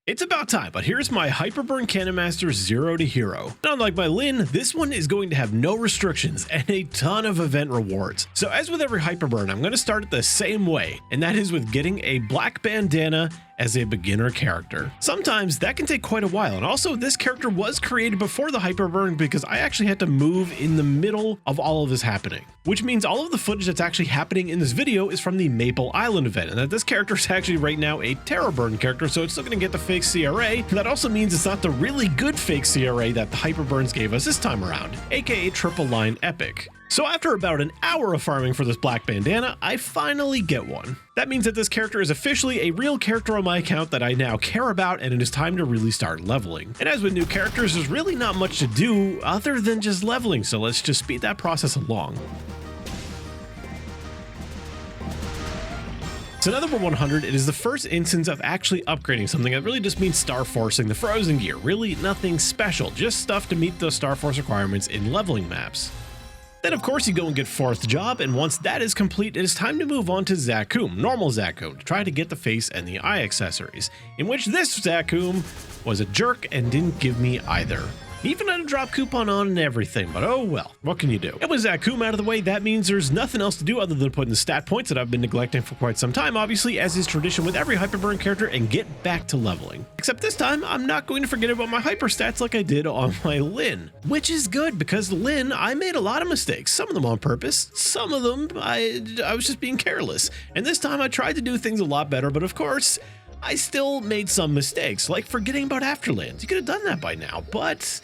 It's about time, but here's my Hyperburn Cannon Master 0 to Hero. And unlike my Lin, this one is going to have no restrictions and a ton of event rewards. So as with every Hyperburn, I'm going to start it the same way, and that is with getting a black bandana as a beginner character. Sometimes that can take quite a while, and also this character was created before the Hyperburn because I actually had to move in the middle of all of this happening, which means all of the footage that's actually happening in this video is from the Maple Island event, and that this character is actually right now a Terrorburn character, so it's still going to get the fake CRA. That also means it's not the really good fake CRA that the Hyperburns gave us this time around, aka Triple Line Epic. So after about an hour of farming for this black bandana, I finally get one. That means that this character is officially a real character on my account that I now care about, and it is time to really start leveling. And as with new characters, there's really not much to do other than just leveling, so let's just speed that process along. So now that we're 100, it is the first instance of actually upgrading something that really just means Star Forcing the Frozen gear. Really nothing special, just stuff to meet those Star Force requirements in leveling maps. Then of course you go and get 4th job, and once that is complete, it is time to move on to Zakum, normal Zakum, to try to get the face and the eye accessories, in which this Zakum was a jerk and didn't give me either. He even had a drop coupon on and everything, but oh well, what can you do? And with Zakum out of the way, that means there's nothing else to do other than put in the stat points that I've been neglecting for quite some time, obviously, as is tradition with every Hyperburn character, and get back to leveling. Except this time, I'm not going to forget about my hyper stats like I did on my Lin, which is good because Lin, I made a lot of mistakes, some of them on purpose, some of them I was just being careless, and this time I tried to do things a lot better, but of course, I still made some mistakes, like forgetting about Afterlands. You could have done that by now, but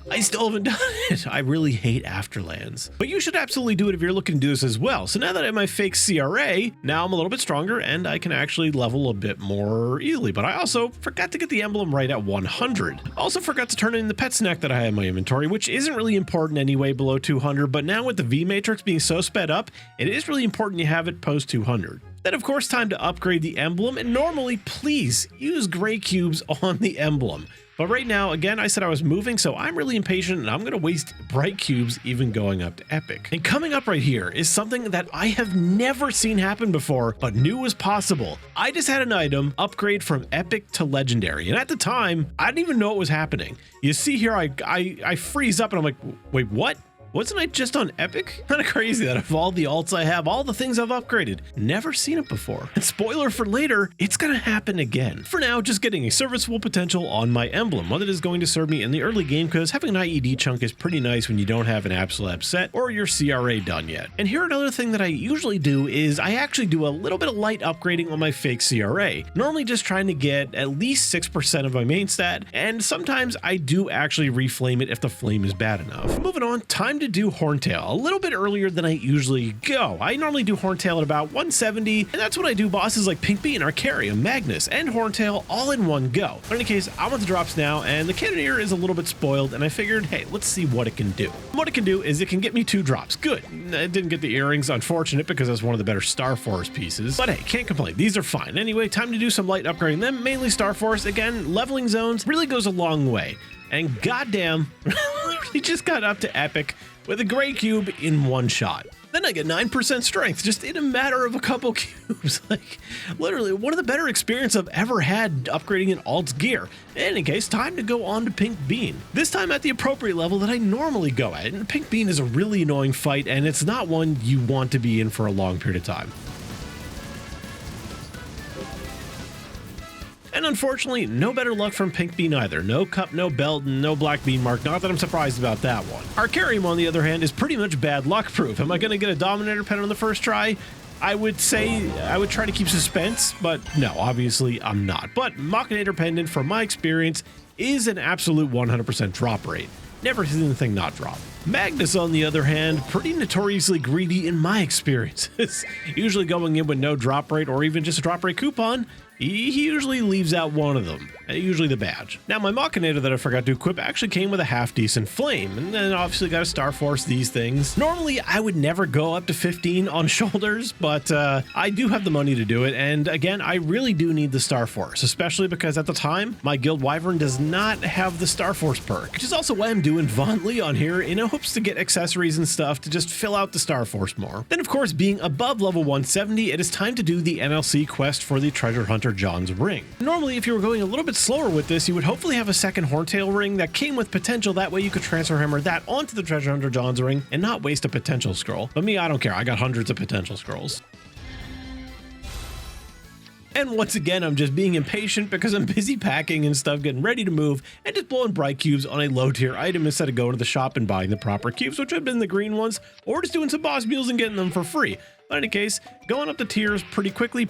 I still haven't done it. I really hate Afterlands. But you should absolutely do it if you're looking to do this as well. So now that I have my fake CRA, now I'm a little bit stronger and I can actually level a bit more easily. But I also forgot to get the emblem right at 100. Also forgot to turn in the pet snack that I had in my inventory, which isn't really important anyway below 200. But now with the V Matrix being so sped up, it is really important you have it post 200. Then of course time to upgrade the emblem, and normally please use gray cubes on the emblem. But right now, again, I said I was moving, so I'm really impatient and I'm going to waste bright cubes even going up to epic. And coming up right here is something that I have never seen happen before, but knew was possible. I just had an item upgrade from epic to legendary, and at the time, I didn't even know it was happening. You see here, I freeze up and I'm like, wait, what? Wasn't I just on Epic? Kind of crazy that of all the alts I have, all the things I've upgraded, never seen it before. And spoiler for later, it's gonna happen again. For now, just getting a serviceable potential on my emblem, one that is going to serve me in the early game, because having an IED chunk is pretty nice when you don't have an Absolab set or your CRA done yet. And here another thing that I usually do is I actually do a little bit of light upgrading on my fake CRA. Normally just trying to get at least 6% of my main stat, and sometimes I do actually reflame it if the flame is bad enough. Moving on, time to do Horntail a little bit earlier than I usually go. I normally do Horntail at about 170, and that's when I do bosses like Pink Bean, Arcarium, Magnus, and Horntail all in one go. But in any case, I want the drops now, and the Cannoneer is a little bit spoiled, and I figured, hey, let's see what it can do. What it can do is it can get me 2 drops. Good. I didn't get the earrings, unfortunate, because that's one of the better Star Force pieces. But hey, can't complain. These are fine. Anyway, time to do some light upgrading them, mainly Star Force. Again, leveling zones really goes a long way. And goddamn, literally just got up to epic with a gray cube in one shot. Then I get 9% strength just in a matter of a couple cubes. Like, literally one of the better experiences I've ever had upgrading an alt's gear. In any case, time to go on to Pink Bean. This time at the appropriate level that I normally go at. And Pink Bean is a really annoying fight, and it's not one you want to be in for a long period of time. And unfortunately, no better luck from Pink Bean either. No cup, no belt, and no black bean mark. Not that I'm surprised about that one. Arcarium, on the other hand, is pretty much bad luck proof. Am I going to get a Dominator pen on the first try? I would say I would try to keep suspense, but no, obviously I'm not. But Machinator Pendant, from my experience, is an absolute 100% drop rate. Never seen anything not drop. Magnus, on the other hand, pretty notoriously greedy in my experiences. Usually going in with no drop rate or even just a drop rate coupon, he usually leaves out one of them, usually the badge. Now, my Machinator that I forgot to equip actually came with a half-decent flame, and then obviously got to Star Force these things. Normally, I would never go up to 15 on shoulders, but I do have the money to do it, and again, I really do need the Star Force, especially because at the time, my Guild Wyvern does not have the Star Force perk, which is also why I'm doing Von Leon here in hopes to get accessories and stuff to just fill out the Star Force more. Then, of course, being above level 170, it is time to do the NLC quest for the Treasure Hunter John's Ring. Normally, if you were going a little bit bit slower with this, you would hopefully have a second Horntail ring that came with potential. That way you could transfer hammer that onto the treasure hunter John's ring and not waste a potential scroll. But me, I don't care. I got hundreds of potential scrolls. And once again, I'm just being impatient because I'm busy packing and stuff, getting ready to move, and just blowing bright cubes on a low tier item instead of going to the shop and buying the proper cubes, which have been the green ones, or just doing some boss mules and getting them for free. But in any case, going up the tiers pretty quickly,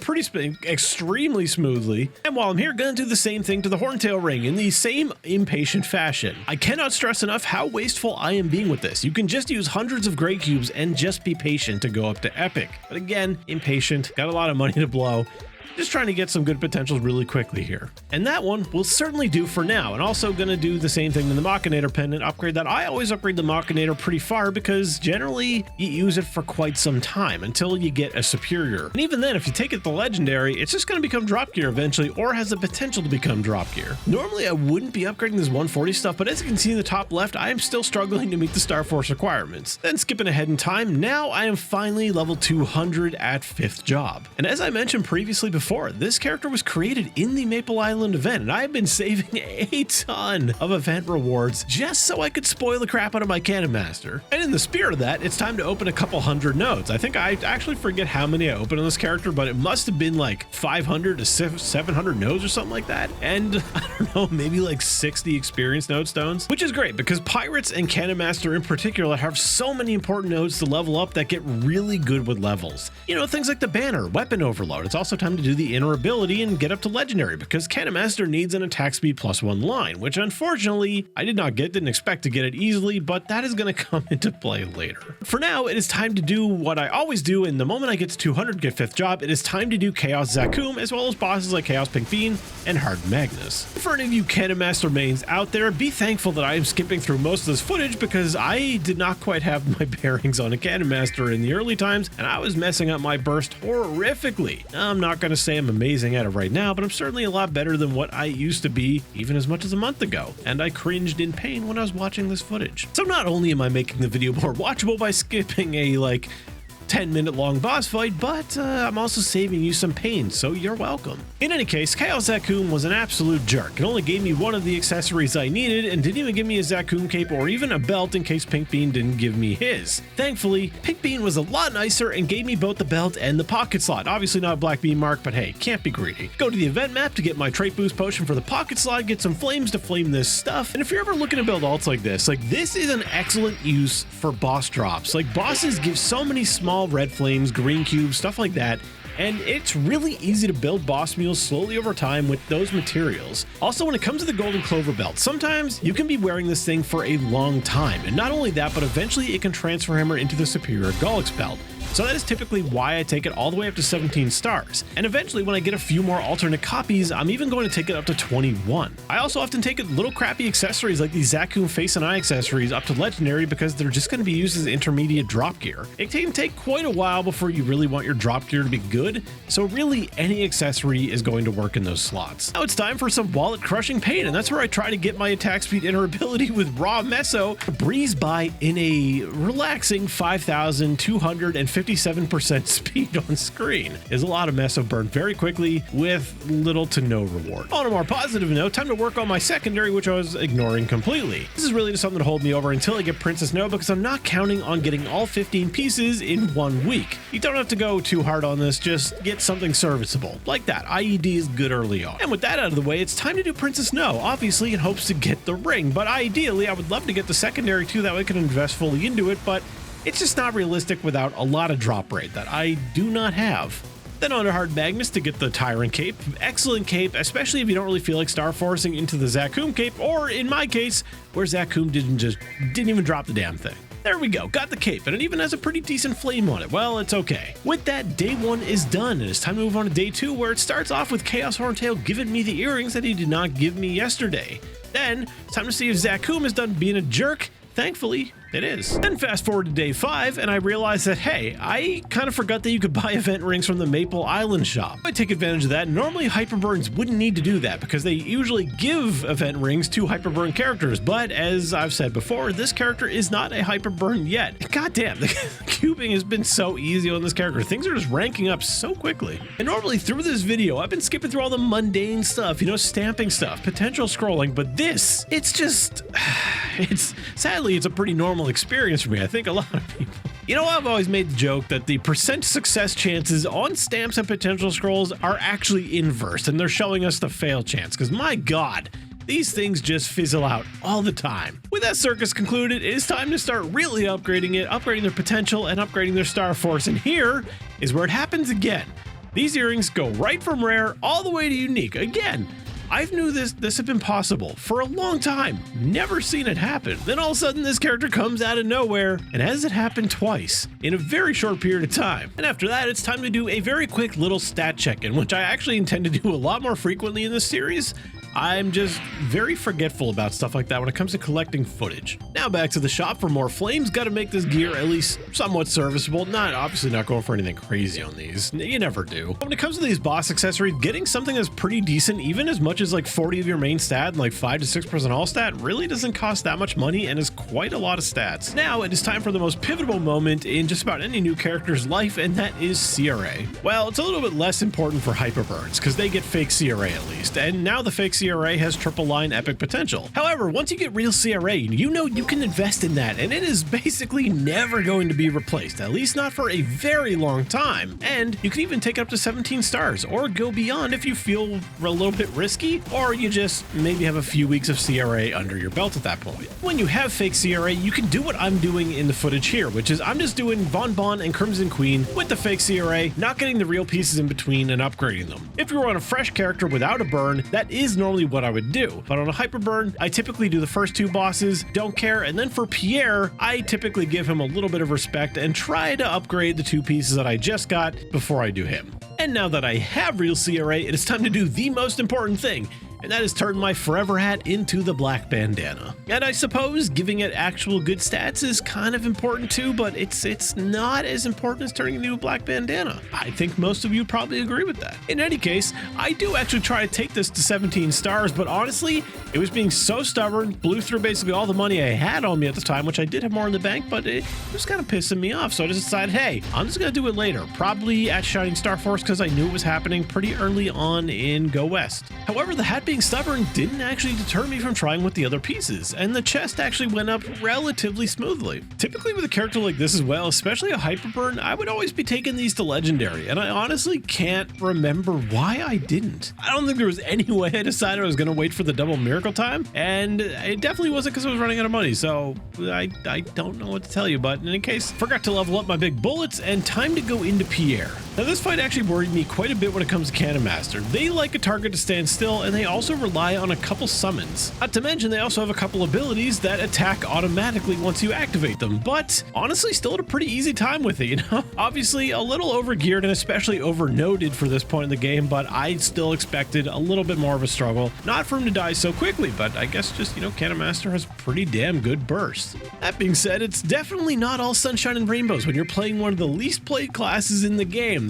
extremely smoothly. And while I'm here, gonna do the same thing to the Horntail ring in the same impatient fashion. I cannot stress enough how wasteful I am being with this. You can just use hundreds of gray cubes and just be patient to go up to epic. But again, impatient, got a lot of money to blow. Just trying to get some good potentials really quickly here. And that one will certainly do for now. And also gonna do the same thing in the Machinator pendant upgrade that I always upgrade the Machinator pretty far because generally you use it for quite some time until you get a superior. And even then, if you take it to legendary, it's just gonna become drop gear eventually or has the potential to become drop gear. Normally I wouldn't be upgrading this 140 stuff, but as you can see in the top left, I am still struggling to meet the Star Force requirements. Then skipping ahead in time, now I am finally level 200 at 5th job. And as I mentioned previously before, this character was created in the Maple Island event, and I've been saving a ton of event rewards just so I could spoil the crap out of my Cannon Master. And in the spirit of that, it's time to open a couple hundred nodes. I think I actually forget how many I opened on this character, but it must have been like 500 to 700 nodes or something like that. And I don't know, maybe like 60 experience node stones, which is great because pirates and Cannon Master in particular have so many important nodes to level up that get really good with levels. You know, things like the banner, weapon overload. It's also time to do the inner ability and get up to legendary because Cannon Master needs an attack speed +1 line, which unfortunately I didn't expect to get it easily, but that is going to come into play later. For now, it is time to do what I always do, and the moment I get to 200 get 5th job, it is time to do Chaos Zakum as well as bosses like Chaos Pink Bean and Hard Magnus. For any of you Cannon Master mains out there, be thankful that I am skipping through most of this footage because I did not quite have my bearings on a Cannon Master in the early times, and I was messing up my burst horrifically. I'm not going to say I'm amazing at it right now, but I'm certainly a lot better than what I used to be even as much as a month ago, and I cringed in pain when I was watching this footage. So not only am I making the video more watchable by skipping a 10-minute long boss fight, but I'm also saving you some pain, so you're welcome. In any case, Chaos Zakum was an absolute jerk. It only gave me one of the accessories I needed and didn't even give me a Zakum cape or even a belt in case Pink Bean didn't give me his. Thankfully, Pink Bean was a lot nicer and gave me both the belt and the pocket slot. Obviously not a black bean mark, but hey, can't be greedy. Go to the event map to get my trait boost potion for the pocket slot, get some flames to flame this stuff, and if you're ever looking to build alts like this is an excellent use for boss drops. Bosses give so many small red flames, green cubes, stuff like that, and it's really easy to build boss mules slowly over time with those materials. Also, when it comes to the Golden Clover belt, sometimes you can be wearing this thing for a long time, and not only that, but eventually it can transfer hammer into the superior Gollix belt. So that is typically why I take it all the way up to 17 stars. And eventually when I get a few more alternate copies, I'm even going to take it up to 21. I also often take it little crappy accessories like these Zakum face and eye accessories up to legendary because they're just going to be used as intermediate drop gear. It can take quite a while before you really want your drop gear to be good, so really any accessory is going to work in those slots. Now it's time for some wallet crushing pain, and that's where I try to get my attack speed inner ability with raw meso to breeze by in a relaxing 5,257% speed on screen. Is a lot of meso burned very quickly with little to no reward. On a more positive note, time to work on my secondary, which I was ignoring completely. This is really just something to hold me over until I get Princess No, because I'm not counting on getting all 15 pieces in 1 week. You don't have to go too hard on this, just get something serviceable like that. IED is good early on. And with that out of the way, it's time to do Princess No, obviously in hopes to get the ring, but ideally I would love to get the secondary too, that way I can invest fully into it, but it's just not realistic without a lot of drop rate that I do not have. Then on to Hard Magnus to get the Tyrant Cape. Excellent cape, especially if you don't really feel like star forcing into the Zakum cape, or in my case, where Zakum didn't even drop the damn thing. There we go, got the cape, and it even has a pretty decent flame on it. Well, it's okay. With that, day 1 is done, and it's time to move on to day 2, where it starts off with Chaos Horntail giving me the earrings that he did not give me yesterday. Then, it's time to see if Zakum is done being a jerk. Thankfully, It is. Then fast forward to day 5, and I realized that, hey, I kind of forgot that you could buy event rings from the Maple Island shop. I take advantage of that. Normally, Hyperburns wouldn't need to do that because they usually give event rings to Hyperburn characters, but as I've said before, this character is not a Hyperburn yet. God damn, the cubing has been so easy on this character. Things are just ranking up so quickly. And normally through this video, I've been skipping through all the mundane stuff, you know, stamping stuff, potential scrolling, but this, it's just, sadly, it's a pretty normal experience for me. I think a lot of people. You know, I've always made the joke that the percent success chances on stamps and potential scrolls are actually inverse, and they're showing us the fail chance, because my God, these things just fizzle out all the time. With that circus concluded, it is time to start really upgrading it, upgrading their potential, and upgrading their Star Force, and here is where it happens again. These earrings go right from rare all the way to unique. Again, I've knew this had been possible for a long time, never seen it happen. Then all of a sudden this character comes out of nowhere, and has it happened twice in a very short period of time. And after that, it's time to do a very quick little stat check-in, which I actually intend to do a lot more frequently in this series. I'm just very forgetful about stuff like that when it comes to collecting footage. Now back to the shop for more flames. Got to make this gear at least somewhat serviceable. Obviously not going for anything crazy on these. You never do. When it comes to these boss accessories, getting something that's pretty decent, even as much as like 40 of your main stat and like 5 to 6% all stat, really doesn't cost that much money and is quite a lot of stats. Now it is time for the most pivotal moment in just about any new character's life, and that is CRA. Well, it's a little bit less important for Hyperburns because they get fake CRA at least, and now the fake CRA has triple line epic potential. However, once you get real CRA, you know you can invest in that, and it is basically never going to be replaced, at least not for a very long time. And you can even take it up to 17 stars or go beyond if you feel a little bit risky, or you just maybe have a few weeks of CRA under your belt at that point. When you have fake CRA, you can do what I'm doing in the footage here, which is I'm just doing Von Bon and Crimson Queen with the fake CRA, not getting the real pieces in between and upgrading them. If you were on a fresh character without a burn, that is normally what I would do. But on a Hyperburn, I typically do the first 2 bosses, don't care, and then for Pierre, I typically give him a little bit of respect and try to upgrade the 2 pieces that I just got before I do him. And now that I have real CRA, it is time to do the most important thing, and that is turn my forever hat into the black bandana. And I suppose giving it actual good stats is kind of important too, but it's not as important as turning into a black bandana. I think most of you probably agree with that. In any case, I do actually try to take this to 17 stars, but honestly, it was being so stubborn, blew through basically all the money I had on me at the time, which I did have more in the bank, but it was kind of pissing me off. So I just decided, hey, I'm just gonna do it later, probably at Shining Star Force, because I knew it was happening pretty early on in Go West. However, the hat being stubborn didn't actually deter me from trying with the other pieces, and the chest actually went up relatively smoothly. Typically with a character like this as well, especially a Hyperburn, I would always be taking these to Legendary, and I honestly can't remember why I didn't. I don't think there was any way I decided I was going to wait for the double miracle time, and it definitely wasn't because I was running out of money, so I don't know what to tell you, but in any case, forgot to level up my big bullets, and time to go into Pierre. Now this fight actually worried me quite a bit when it comes to Cannon Master. They like a target to stand still, and they also rely on a couple summons. Not to mention they also have a couple abilities that attack automatically once you activate them, but honestly still had a pretty easy time with it, you know? Obviously a little overgeared and especially overnoted for this point in the game, but I still expected a little bit more of a struggle. Not for him to die so quickly, but I guess just, you know, Cannon Master has pretty damn good bursts. That being said, it's definitely not all sunshine and rainbows when you're playing one of the least played classes in the game.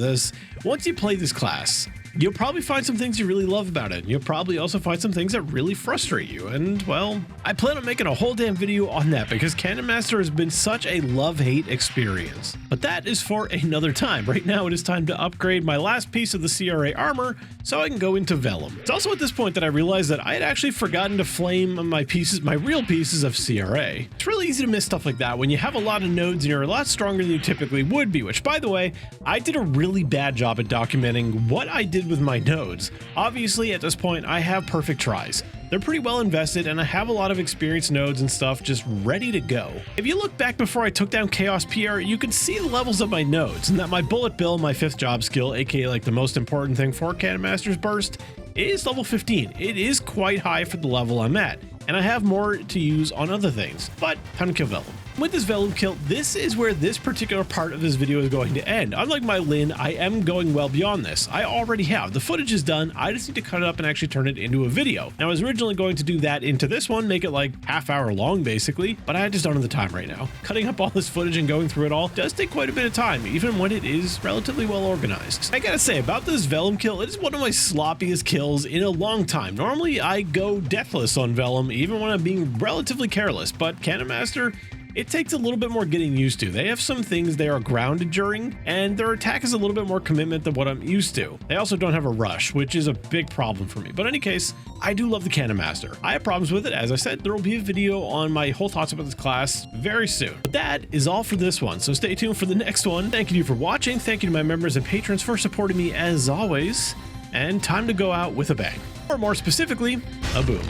Once you play this class, you'll probably find some things you really love about it. You'll probably also find some things that really frustrate you. And well, I plan on making a whole damn video on that because Cannon Master has been such a love-hate experience. But that is for another time. Right now it is time to upgrade my last piece of the CRA armor so I can go into Vellum. It's also at this point that I realized that I had actually forgotten to flame my real pieces of CRA. It's really easy to miss stuff like that when you have a lot of nodes and you're a lot stronger than you typically would be, which by the way, I did a really bad job at documenting what I did with my nodes. Obviously at this point I have perfect tries. They're pretty well invested and I have a lot of experienced nodes and stuff just ready to go. If you look back before I took down Chaos Pierre, you can see the levels of my nodes and that my bullet bill, my 5th job skill, aka like the most important thing for Cannon Master's burst, is level 15. It is quite high for the level I'm at, and I have more to use on other things, but time to kill Vellum. With this Vellum kill, this is where this particular part of this video is going to end. Unlike my Lin, I am going well beyond this. I already have. The footage is done. I just need to cut it up and actually turn it into a video. Now, I was originally going to do that into this one, make it like half-hour long basically, but I just don't have the time right now. Cutting up all this footage and going through it all does take quite a bit of time, even when it is relatively well organized. I gotta say, about this Vellum kill, it is one of my sloppiest kills in a long time. Normally, I go deathless on Vellum, even when I'm being relatively careless, but Cannon Master, it takes a little bit more getting used to. They have some things they are grounded during, and their attack is a little bit more commitment than what I'm used to. They also don't have a rush, which is a big problem for me. But in any case, I do love the Cannon Master. I have problems with it. As I said, there will be a video on my whole thoughts about this class very soon. But that is all for this one, so stay tuned for the next one. Thank you for watching. Thank you to my members and patrons for supporting me as always. And time to go out with a bang. Or more specifically, a boom.